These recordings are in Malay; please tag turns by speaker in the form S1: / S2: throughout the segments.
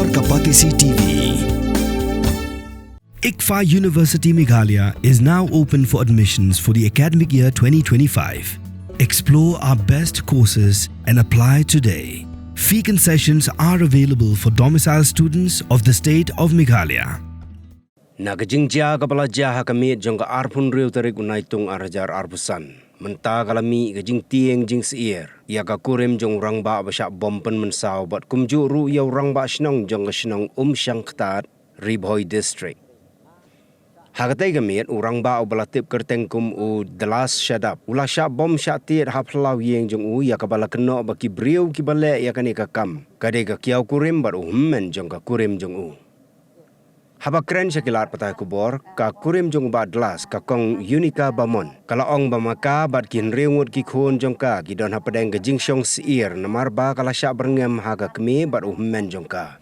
S1: Kubor Kapatisi TV. ICFA University Meghalaya is now open for admissions for the academic year 2025. Explore our best courses and apply today. Fee concessions are available for domicile students of the state of Meghalaya.
S2: Nagajingja kabala jaha kami jongga arpun riu tarik unaitung arajar arpusan. Menta kalami gajing tieng jing siir. Ia ka kurim jong rangba basyak bompen mensau bat kumju ru yau rangba shnong jong shnong syang ketat Ribhoi district. Hagatai kami urang ba balatip kerteng kum u delas syadap. Ulah syak bom syak tiet haplau yeng jong ia kabala keno baki briu ki bale ia kani ka kam. Kadai ka kiau kurim bat men jong ka kurim jong Haba keren syakilat patah kubor, ka kurim jong ba delas, ka kong unika bamon. Kalau ong bamaka bat kin riungut ki khun jong ka, ki don hapadeng ke jingsyong siir, namar ba kala syak berngem haga kemi bat men jong ka.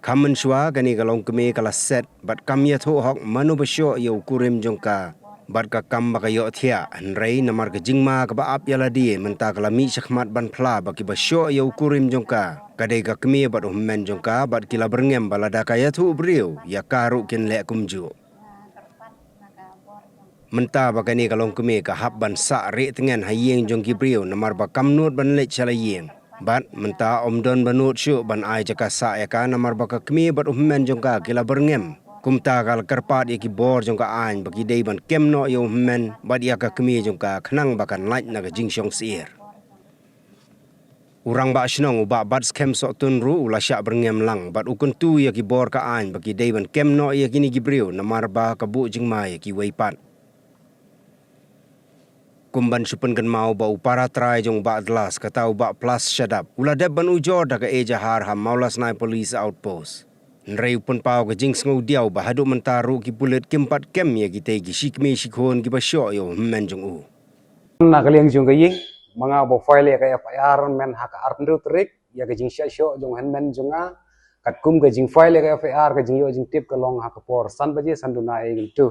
S2: Kamen shwa gani kalong kemi kala set, bat kam ya thu hok manu basyo yau kurim jong ka. Bat ka kam baka yo thia, nrei namar ke jingma ka ba ap yala die, menta kala mi syakmat ban pla baki basyo yau kurim jong ka. Kadai ka kemi bat men jong ka bat kila berngem balada kaya thu briu ya karu kin lek kumju. Menta bakani kalong kemi ka hab ban sa re tengen hayeng jong ki briu namar ba kamnut ban lek chala yeng. Bat menta omdon banut syu ban ai jaka sa ya ka namar ba ka kemi bat men jong ka kila berngem. Kumta kal kerpat ya ki bor jong ka ain baki dei ban kemno yo men bat ya ka kemi jong ka khnang bakan laj na ka jingsyong siir. Urang ba shnong uba bat skem sok tun ru ula syak berngem lang bat ukun tu ya ki bor ka ain baki dei ban kem no ya kini gibriu namar ba ka bu jingma ya ki weipat. Kumban supen kan mau ba upara trai jong ba delas kata uba plus syadap. Ula deb ban ujor da ka eja har ham maulas nai police outpost. Nrei upun pau ka jing sngu diau ba hadu mentaru ki bulet kempat kem ya ki tei ki shikme shikhon ki ba syok yo men jong u.
S3: Na kaliang jong ka ying mga bo file ka FIR men hak arpendru terik ya ka jing syo jong hen men jonga kat kum ka jing file ka FIR ka jing yo jing tip ka long hak por san baje sanduna e gitu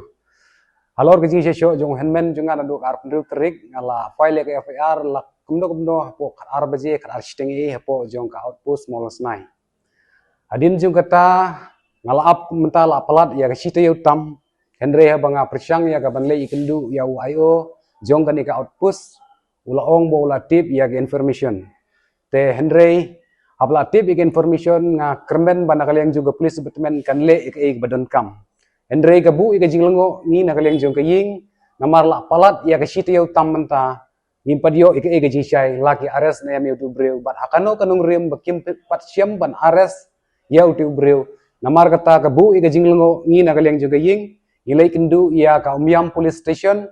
S3: halor ka jing syo jong hen men jonga na dok arpendru terik ngala file ka FIR la kumdo po kat ar baje kat ar steng e po jong ka outpost molos nai adin jong kata ngala ap mentala pelat ya ka sito yo tam henre banga persyang ya ka banle ikendu ya ayo jong ka ni ka outpost ula ong bo ula tip ya information te henry abla tip ya information nga kermen bana kaliang juga police department kan le ik badan kam henry ka bu ika jinglengo ni na kaliang jong kaying namar la palat ya ka shiti yo tamanta nimpadio ika jinsai laki ares na yami utu breu bat hakano kanung riem bakim pat syam ban ares ya utu breu namar kata ka bu ika jinglengo ni na kaliang jong kaying ilai kendu ya ka umyam police station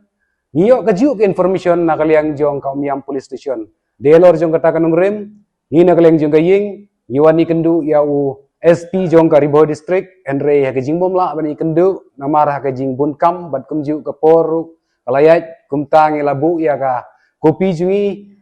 S3: Niyo kajuk information na kaliang jong ka umyam police station. Delor jong kata kanung rem, ni na kaliang jong kaying, iwani kendu ya u SP jong ka Ribhoi district, Henry ha kajing bomla bani kendu, namar ha kajing bunkam, bat kumju ka poru, kalayat, kumtang ilabu ya ka kopi jungi,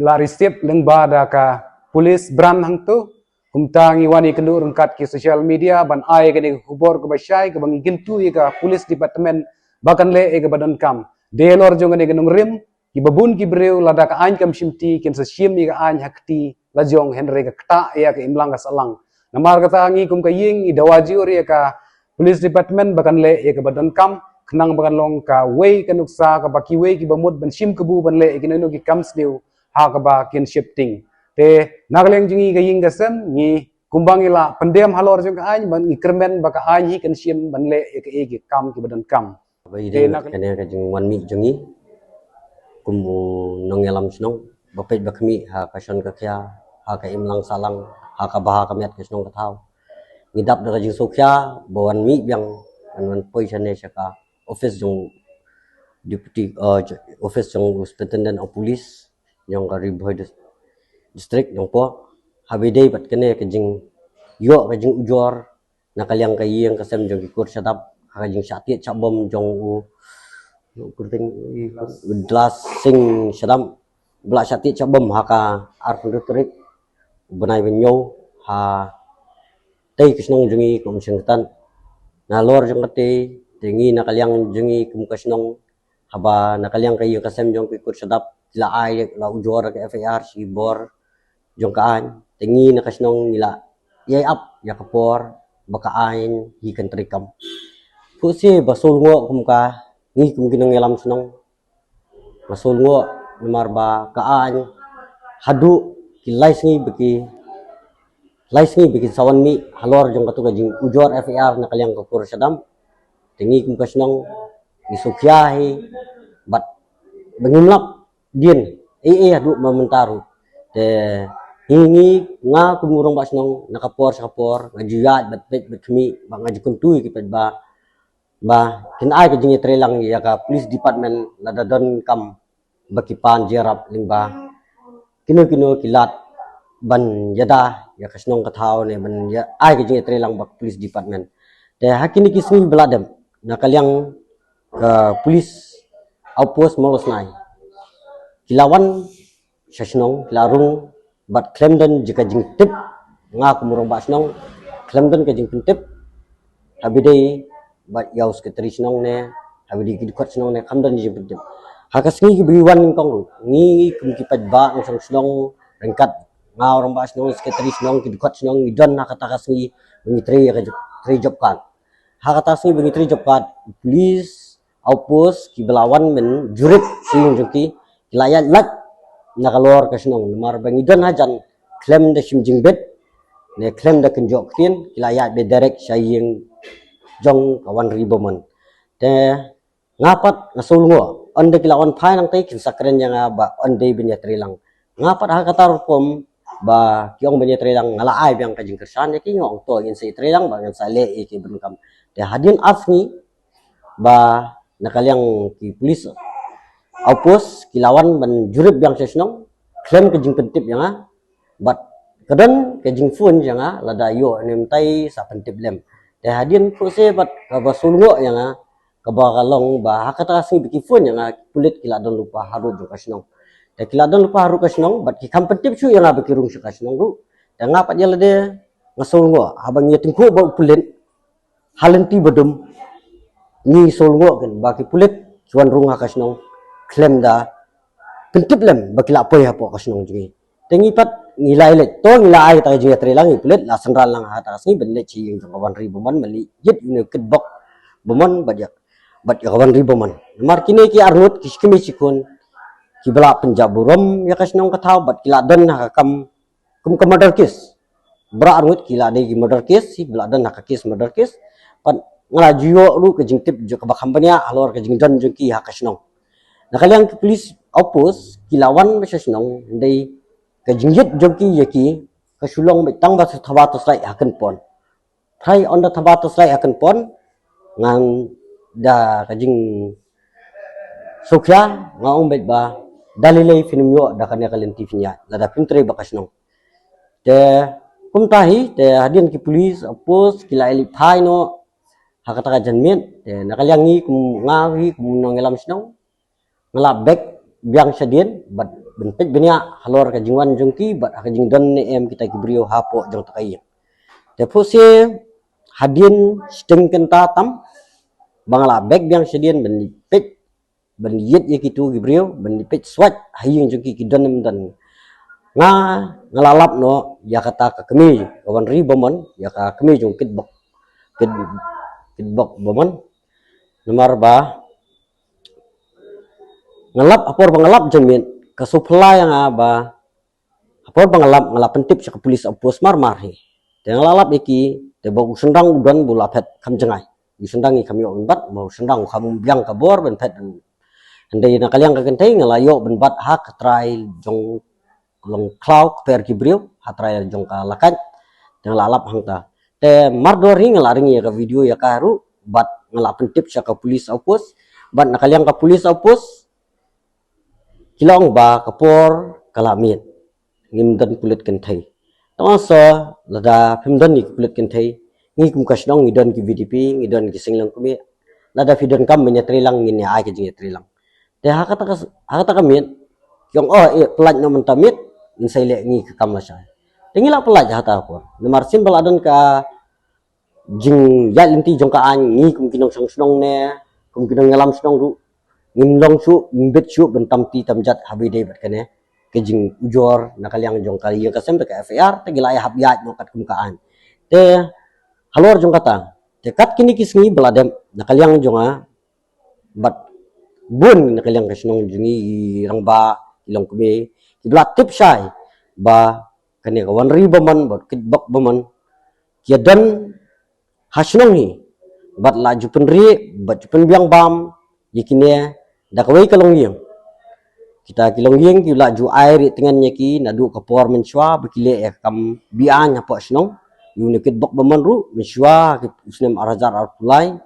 S3: la receipt leng bada ka police brand hang tu, kumtang iwani kendu rengkat ki social media, ban ai kani kubor ke basyai, ke bangi gentu ya ka police department, bahkan le ke badan kam. Delor jong ne genung rim ki babun ki breu lada ka ain kam shimti ken sa shim ni ka ain hakti la jong henry ka kta ya ka imlang ka salang namar kata ngi kum ka ying i dawaji ori ka police department bakan le ya ka badan kam khnang bakan long ka wei ka nuksa ka baki wei ki bamut ban shim ka bu ban le kineno ki kams deu ha ka ba kin shifting te nagleng jingi ka ying ka sem ni kumbang ila pandem halor jong ka ain ban ikrmen baka ain hi kan shim ban le ya ka kam ki badan kam
S4: Bây giờ kena kajing wan mi jongi kumu nongelam snong bapet bakmi ha kason kakya ha ka imlang salang ha ka baha kamet kisnong kathau ngidap da kajing sokya bawan mi yang anwan position ne saka office jong deputy office jong superintendent of police yang ka Ribhoi district yang po habidai pat kene kajing yo kajing ujor nakaliang kayeng kasem jong kikur sadap kajing syatiet cabom jong u kurting gelas sing sedam bela syatiet cabom haka arpun terik benai benyo ha tei kisnong jungi kum singtan na lor jong kate tengi nakaliang jungi kum kasnong haba nakaliang kayo kasem jong kikur sedap la ai la ujor ka FAR si bor jong kaan tengi nakasnong nila yai up ya kapor baka ain hi kan trikam pusi basul ngo kumka ngi kum kinong ngelam senong basul ngo lemar ba ka ain hadu ki lais ngi biki sawan mi halor jong katu gajing ujor FAR na kalyang kapor sadam tingi kum kasnong isukyahi bat bengimlap dien hadu mamentaru te hingi nga kumurong basnong nakapor sa kapor ngajiyat bet kami ba ngajikuntuy kipad ba kinai ka jingi trelang ya ka police department ladadon kam bakipan jerap lingba kino kilat ban yada ya kasnong katao ne ban ya ai ka jingi trelang bak police department te hakini kismi beladem nakalyang ka police outpost molos nai kilawan sasnong kilarung bat klaim dan jika jing tip nga kumurong basnong klaim dan ka jing tip habidai bat yaus ketris nong ne habidai kidukot snong ne kam dan jing tip hakas ngi biwan kong ngi kum kipat ba ng snong rengkat nga orang basnong ketris nong kidukot snong idon nakatakas ngi ngitri ka job kan hakatas ngi ngitri job kan police outpost kibelawan men jurit sing jengki kilayat lat nakalor kasnong lemar bangidon hajan klaim da simjing bet ne klaim da kenjok tin kilayat be direct saying jong kawan riboman te ngapat nasulngo onde kilawan phai nang tai kinsakren yang ba onde binya trilang ngapat hakatar pom ba kiong binya trilang ngala ai biang kajing kersan ki ngong to in sei trilang ba ngan sale ki benkam te hadin afni ba nakalyang ki police outpost kilawan ban jurip yang sesnong klaim kejing pentip yang bat kadan kejing fun yang lada yo nem tai sa pentip lem te hadin fu se bat ka basulngo yang ka bakalong ba hakata sing biki fun yang kulit kila don lupa haru jo kasnong te kila don lupa haru kasnong bat ki kam pentip su yang biki rung kasnong ru te ngapat jala de ngasulngo habang ye tingku ba kulit halenti bedum ni solngo kan baki kulit cuan rung kasnong klaim da pentip lem bakila poy hapo kasnong jingi tengi pat ngilai le to ngilai ta jingi trelang iplet la sandral lang hata sing benle chi yung kawan ribu man mali yit ne kedbok bomon bat ya kawan ribu man mar kini ki arnut kiskimi sikun ki bela penjaburom ya kasnong katau bat kila don hakam kum murder case bra arnut kila de ki murder case si bela don hakakis murder case pat ngala jiyo lu ke jingtip jo ka kampanya alor ke jing don jengki hakasnong nakalyang police outpost kilawan mesesnong ndai kajingjit joki yaki kasulong betang ba thabatos lai akan pon thai on da thabatos lai akan pon ngang da kajing sokya ngaong bet ba dalilai finumyo da kanya kalen tifnya lada pintre bakasnong te kumtahi te hadin ki police outpost kila eli thai no hakata ka janmin te nakalyang ngi kum ngawi kum nongelam snong ngala bek biang sadien bat benpet benia halor ka jingwan jongki bat ka jing don ne em kita kibrio hapo jong takai te pose hadin sting kenta tam bangala bek biang sadien ben pet ben yet ye kitu kibrio ben pet swat haying jongki kidon nem dan nga ngalalap no ya kata ka kemi kawan ribomon ya ka kemi jong kitbok bomon nomor ba ngelap apor bangelap jamin ke supply yang ba apor bangelap pentip sa police outpost marhi te ngelalap iki te bog sendang udan bula pet kam jengai sendang i kami bat mau sendang kamu biang kabor ben pet andai na kalyang ka kentay ngelayo ben bat hak try jong long cloud per kibriu hatray jong ka lakat te ngelalap hangta te mardori ngelaring ya ka video ya karu bat ngelap pentip sa ka police outpost bat nakalyang ka police outpost kilong ba kapor kalamit ngimdan kulit kentai tamasa lada pimdan ni kulit kentai ngi kum kasnong ngidon ki VDP ngidon ki singlang kumi lada fidon kam menyetrilang ngini ai ki jingetrilang te hakata kamit kyong pelat no mentamit insaile ngi ke kam lasya tingila pelat hata ko nomar simbal adon ka jing ya linti jong ka an ngi kum kinong sang ne kum kinong ngalam snong ru ngimlong su ngimbet su bentam ti tamjat habide bat kene kejing ujor nakalyang jong kali yang kasem ka FAR tegilaya habyat mo kat kumkaan te halor jong kata te kat kini kisngi beladem nakaliang jonga bat bun nakaliang kasnong jungi rangba ilong kumi kiblat tip syai ba kani kawan riba man bat kitbak baman kia dan hasnong hi bat la jupen ri bat jupen biang bam yikine dakawai kalong yang kita kilong yang kila ju air tengan ki nadu kapor menshwa bekile kam bian apa snong unikit bok bamanru menshwa usnem arajar arpulai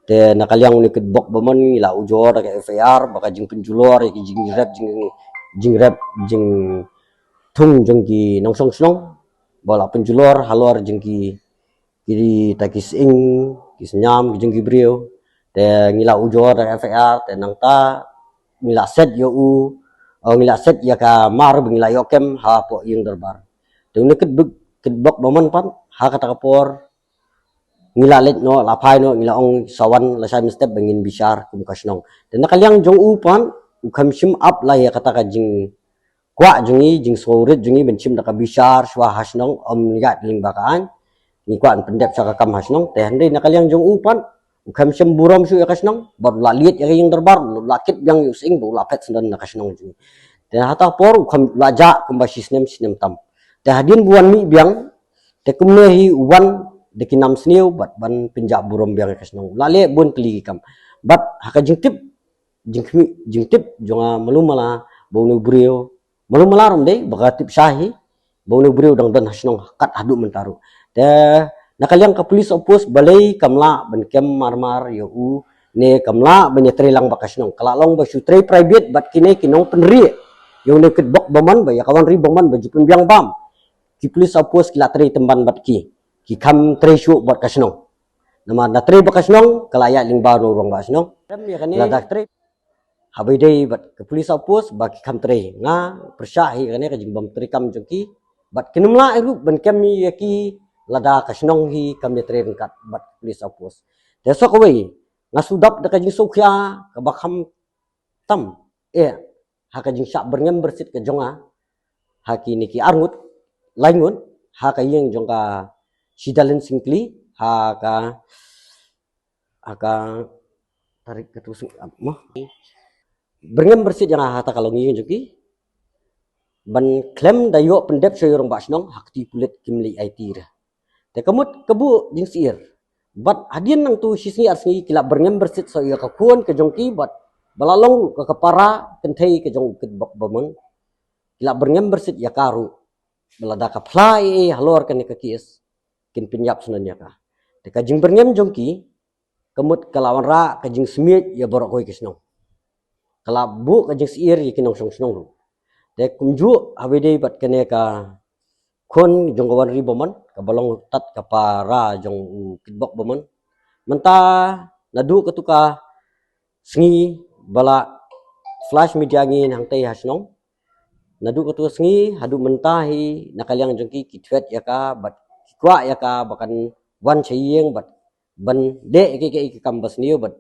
S4: te nakaliang unikit bok baman ila ujor ka FAR baka jing penjulor ki jing rap jing thung jing ki nongsong snong bola penjulor halor jing ki kiri takis ing kisnyam jing ki brio te ngila ujor ka FAR te nangta ngila set yo ngila set ya ka mar ngila yo kem ha po yung darbar te ne kedbok baman pan ha kata kapor ngila let no lapai no ngila ong sawan la sai step bengin bishar kum kasnong te nakaliang jong upan ukam sim up la ya kata ka jing kwa jungi jing sorit jungi benchim da ka bishar swa hasnong om ya ling bakaan ni kwa pendep sa ka kam hasnong te hande nakaliang jong upan ukam sim buram su ya kasnong bab la liet ya yung darbar lakit yang using bu lapet sendan na kasnong jungi te hata por ukam laja kum basisnem sinem tam te hadin buan mi biang te kumnehi uwan dekinam sniu bat ban pinjak buram biang kasnong lale bun peli kam bat haka jingtip jonga malumala bonu brio malumala rom dei bagatip sahi bonu brio dang dan hasnong kat hadu mentaru te nakaliang ka police opus balai kamla ban kem marmar yo ne kamla banyatri lang bakasnong kalalong ba sutre private bat kine kinong penri yo ne kedbok baman ba ya kawan ri baman baju biang bam ki police opus kila tri temban bat ki kam treshu buat kasnong nama natri bakasnong kalaya lingba no rong basnong ladak tri habai dei bat ke police opus baki kam tri nga persyahi kane ka jingbam tri kam jengki bat kinumla iru ban kami yaki lada kasnong hi kam tri ringkat bat police opus desok wei nga sudap da kajing sokya ka bakham tam ha kajing syak berngem bersit ke jonga haki niki arngut laingun ha kayeng jongka sidalen singkli haka tarik ke tusuk mah berngem bersit yang hata kalau nging juki ban klem dayo pendep soyorong basnong hakti pulit kimli IT ra te kamut kebu jing siir bat hadin nang tu sisni arsni kila berngem bersit so ya kakuan ke jongki bat balalong ke kepara kenthei ke jong kedbok bamang kila berngem bersit ya karu belada ka plai halor kan ke kies kin penyap sunanya ka te kajing berngem jongki kemut kalawan ra kajing smit ya borok koi kisnong kalabu kajing siir ya kinong song snong te kumju habede bat kene ka kon jong kawan ri boman ka balong tat ka para jong kitbok boman menta nadu ketuka sngi bala flash media ngin hang tei hasnong nadu ketuka sngi hadu mentahi nakaliang jongki kitwet ya ka bat kwa ya ka bakan wan chayeng bat ban de ke kambas niu bat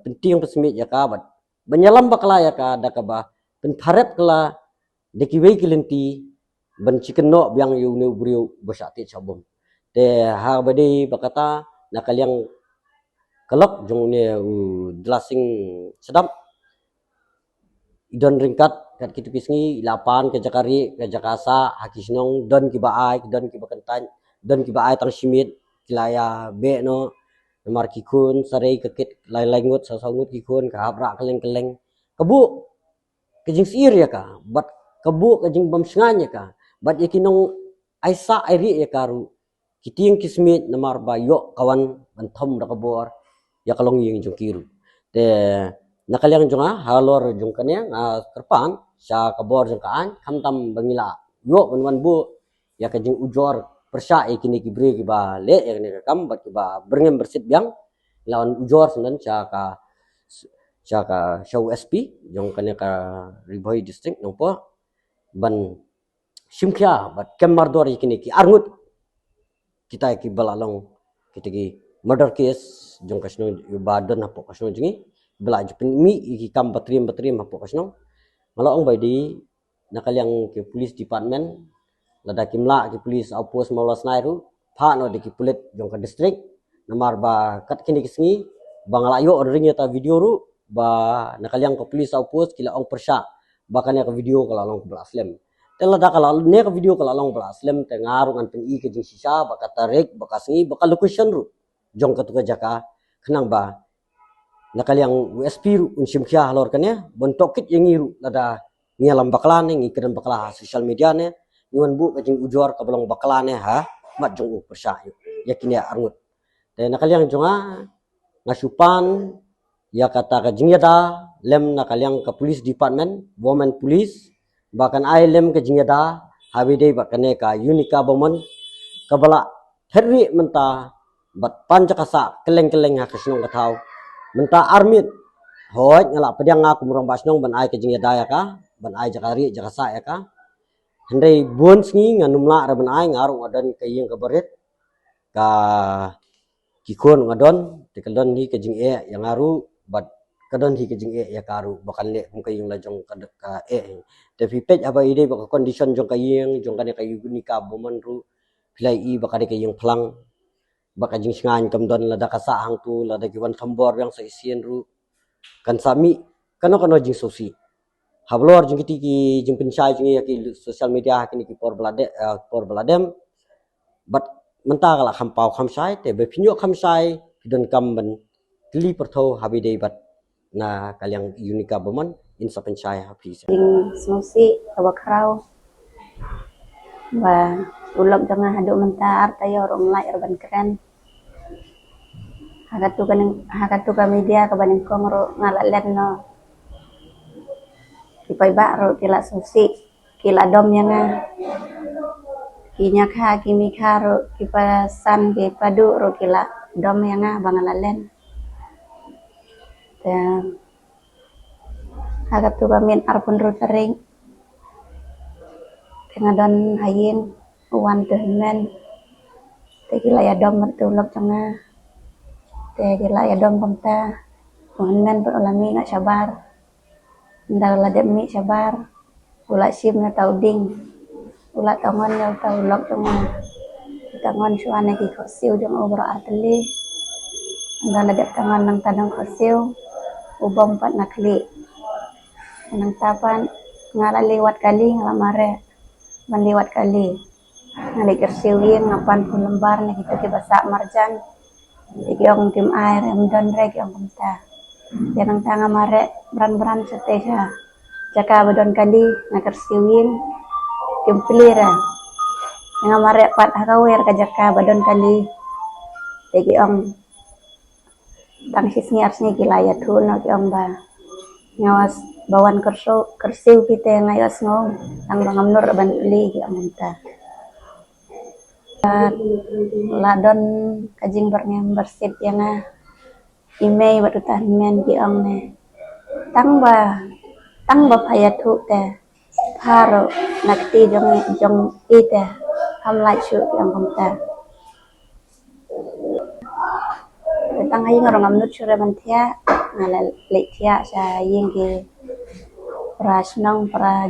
S4: penting pesmit ya ka bat banyalam bakla ya ka dakaba pen pharep kala dekiwei kilenti ban chikenno biang yu ne brio basati chabom te ha bade bakata nakaliang kelok jong ne dlasing sedap idon ringkat kat kitu pisngi lapan ke jakari ke jakasa hakisnong don ki baai don ki bakantan dan kiba ay tang simit kilaya be no namar kikun sarai kekit lai-laingut sasangut kikun kahabra keleng-keleng kebu kejing siir ya ka bat kebu kejing bamsnganya ka bat yakinong aisa airi ya karu kiting kismit namar bayo kawan bantom da kabor ya kalong yung jong kiru te nakaliang jonga halor jong kanya kerpan sa kabor jong kaan kamtam bangila yo wan bu ya kejing ujor persya kini kibri kiba le ya kini kam bat kiba berngem bersit biang lawan ujor sendan ca show SP jong kanya ka Riboy district nompo ban simkya bat kemardor kini ki arngut kita ki balalong kita ki murder case jong kasno badan hapo kasno jingi belaju penmi ki kam batrim hapo kasno malong bay di nakaliang ki police department lada kimla ki police opus malas nairu pha no diki pulit jong ka district namar ba kat kini kisngi bangalayo ordering ta video ru ba nakaliang ka police au post kila ong persya bakanya ka video kala long blaslim tela da kala ne ka video kala long blaslim te ngaru ngan peng i ke jing sisa ba tarik ba kasngi ba location ru jong ka tuka jaka kenang ba nakaliang USP ru unsim kya halor kanya bontok kit yang iru lada ngialam baklan ngi kedan bakla social media ne nyuan bu kajing ujor ka belong baklan ne ha mat jong u persya yakin ya arngut te nakaliang jonga ngasupan ya kata kajing yada lem nakaliang ka police department women police bahkan ai lem kajing yada habide bakane ka unika bomon kabala herri menta bat pancakasa keleng-keleng ha kasnong katau menta armit hoj ngala pediang ngaku murang basnong ban ai kajing yada ya ka ban ai jakari jakasa ya ka handai bon sngi nganumla ra ban ai ngarung adan kayeng kabaret ka kikon ngadon tekalon hi kajing yang ngaru bat kadon hi kajing ya karu bakan le kung kayeng lajong ka tapi pej apa ide baka condition jong kayeng jong kane kayu unika boman ru pilai i baka de kayeng plang baka jing singan kamdon lada kasa hang tu lada kiwan khambor yang sa isien ru kan sami kano jing sosi hablor jing kiti jing pensai jing ya ki social media kini ki por bladem bat menta kala khampau khamsai te be pinyo khamsai kidon kamben kli pertho habide bat na kaliang unika boman insa pensai hapi
S5: jing sosi awakrau ba ulok jangan hadu mentar tayo rong lai urban keren hakat tu media ka baning kong ro ngalalet no kipai ba ro kila sosi kila dom yang kinya kha kimi kha ro kipasan ki padu ro kila dom yang bangalalen dan hakat tu min arpun ro tering tengadon hayin uwan tehmen te kila ya dom mertulok tengah te kila ya dom pemta men berulami nak sabar ndal la demi sabar ula sim na tauding ula tangon ya taulok tengah tangon suane ki khosiu jong obro arteli ndal la tangon nang tanong khosiu ubom pat nakli nang tapan ngala lewat kali ngalamare lewat kali ngali kersiwin ngapan pun lembar nih kita ke basak marjan ikiong tim air emdon rek yang kumta janang tanga mare beran setesa jaka badon kali na kersiwin tim pelira nga mare pat hakawer ka jaka badon kali ikiong tangsis ngiarsnya kilaya thun ikiong ba ngawas bawan kersiw kita ngayos ngong ang bangamnur ban uli ikiong kumta ladon kajing berngem bersit yang email batutan men giong ne tang ba payatu te paro nakti jong ite ham lai chu giong komta tang hayi ngorong amnut chure bantia ngala letia sa yingki prasnong pra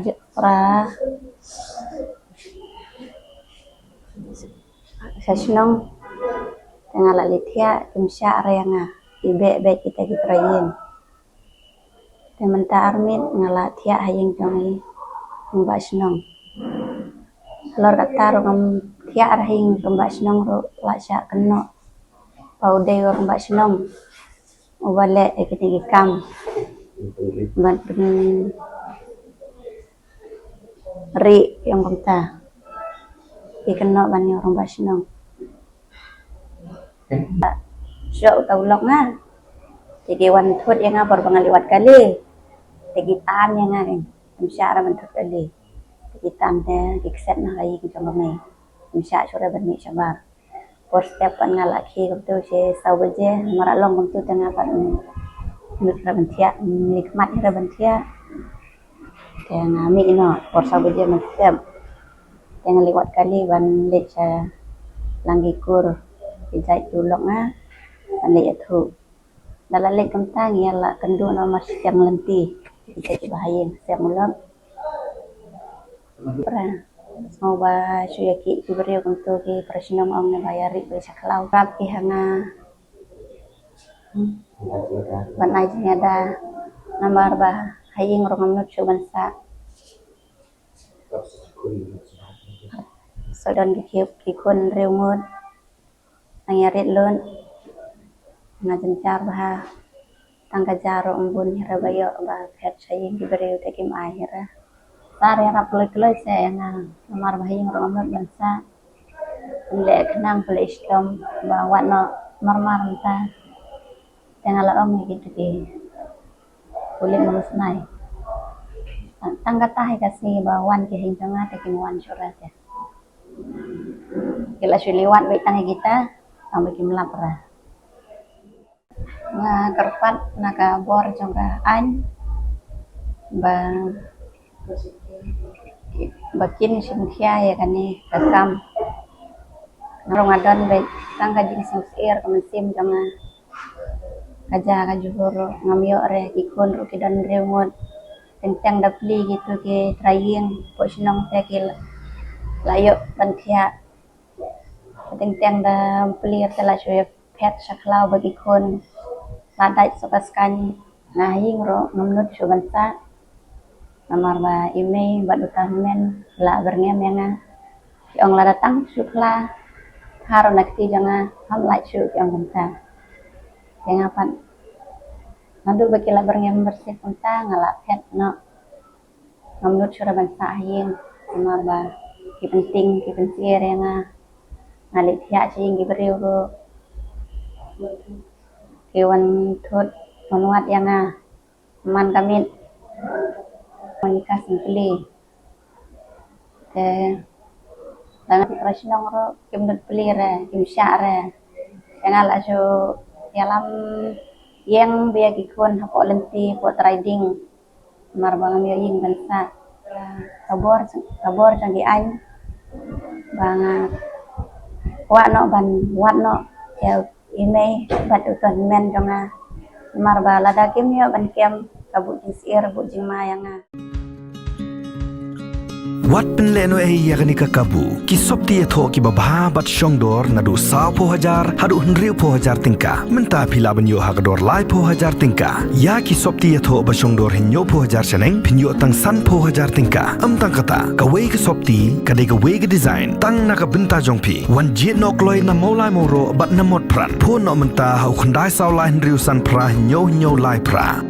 S5: sasnong tengah lalitia kimsya yang ibe kita gitrayin tementa armit ngala tia hayeng jongi mbasnong lor kata ngam tia arhing mbasnong ro lasya keno paude ro mbasnong ubale ekiti kam ban ri yang komta ikenno ban orang basnong syok taulok na jadi wan thut yang ngapor pangaliwat kali tegitan yang ngaren umsyara mentut kali tegitan te dikset na kai kita ngame umsya sore bermi sabar por step pan ngalaki kaptu se sawaje maralong kaptu tengah pan nut rabentia nikmat rabentia kayak ngami ino por sawaje mentep yang lewat kali ban lek sa langgikur dijai tulok na ban lek thu dala lek kentang ya la kendu na mas yang lenti dijai bahaya siang ulang pra Semoga syuya ki beri untuk ki presiden ong ne bayari be saklau rap ki hanga banai ada namar bah haying rongam nut bansa sodon ki kun reu ngut angarit lun ngajen car bah tangga jaro umbun hira bayo bah pet saying ki beri tekim akhira tare rap lek saya namar bah haying rongam nut bansa lek nang pelistom bah watno marmar ta tengah om gitu ki kulit memusnai tangga tahi kasih bawan ki hin tengah tekim wan surat ya kila suliwat baik tangi kita sampai kim lapra na kerpat naga bor jongga an bakin simkhia ya kani kakam Ramadan baik tangga jing sir kemesim jangan kaja kajuhur ngamyo re ikon ru kidan reungot tentang dapli gitu ke trying posinong tekil layo bantia tentang da pelir telah shoy pet saklau bagi kon ladai sokaskan ngahing ro ngamnut subansa namar ba ime badutan men la berngem yang ong la datang sukla haro nakti jangan ham lai su yang banta kengapan nandu bagi la berngem bersih banta ngala pet no ngamnut surabansa haying namar ba ki penting yang ngalik ya sing giberiu go kewan thot manuat yang man kamit menikah simpli dengan presiden ro kimdut pelire kimsyare yang ala so dalam yang biaya kikun hapo lenti po trading marbang yoying bansa kabor canggih an bang watno ya ime batu ton men jonga marba lada kim yo ban kem kabut sir bujing mayanga
S1: Wat penleno yakni kakabu ki sopti etho ki babha bat shongdor nadu sa po hajar hadu hnriu po hajar tingka menta phila banyo hagador lai po hajar tingka ya ki sopti etho ba shongdor hinyo po hajar chaneng phinyo tang san po hajar tingka tang kata ka wei ki sopti ka de ka wei ki design tang na ka binta jongpi wan jit nok loi na molai moro bat na mot pran po no menta hau khandai saw lai hnriu san pra hinyo lai pra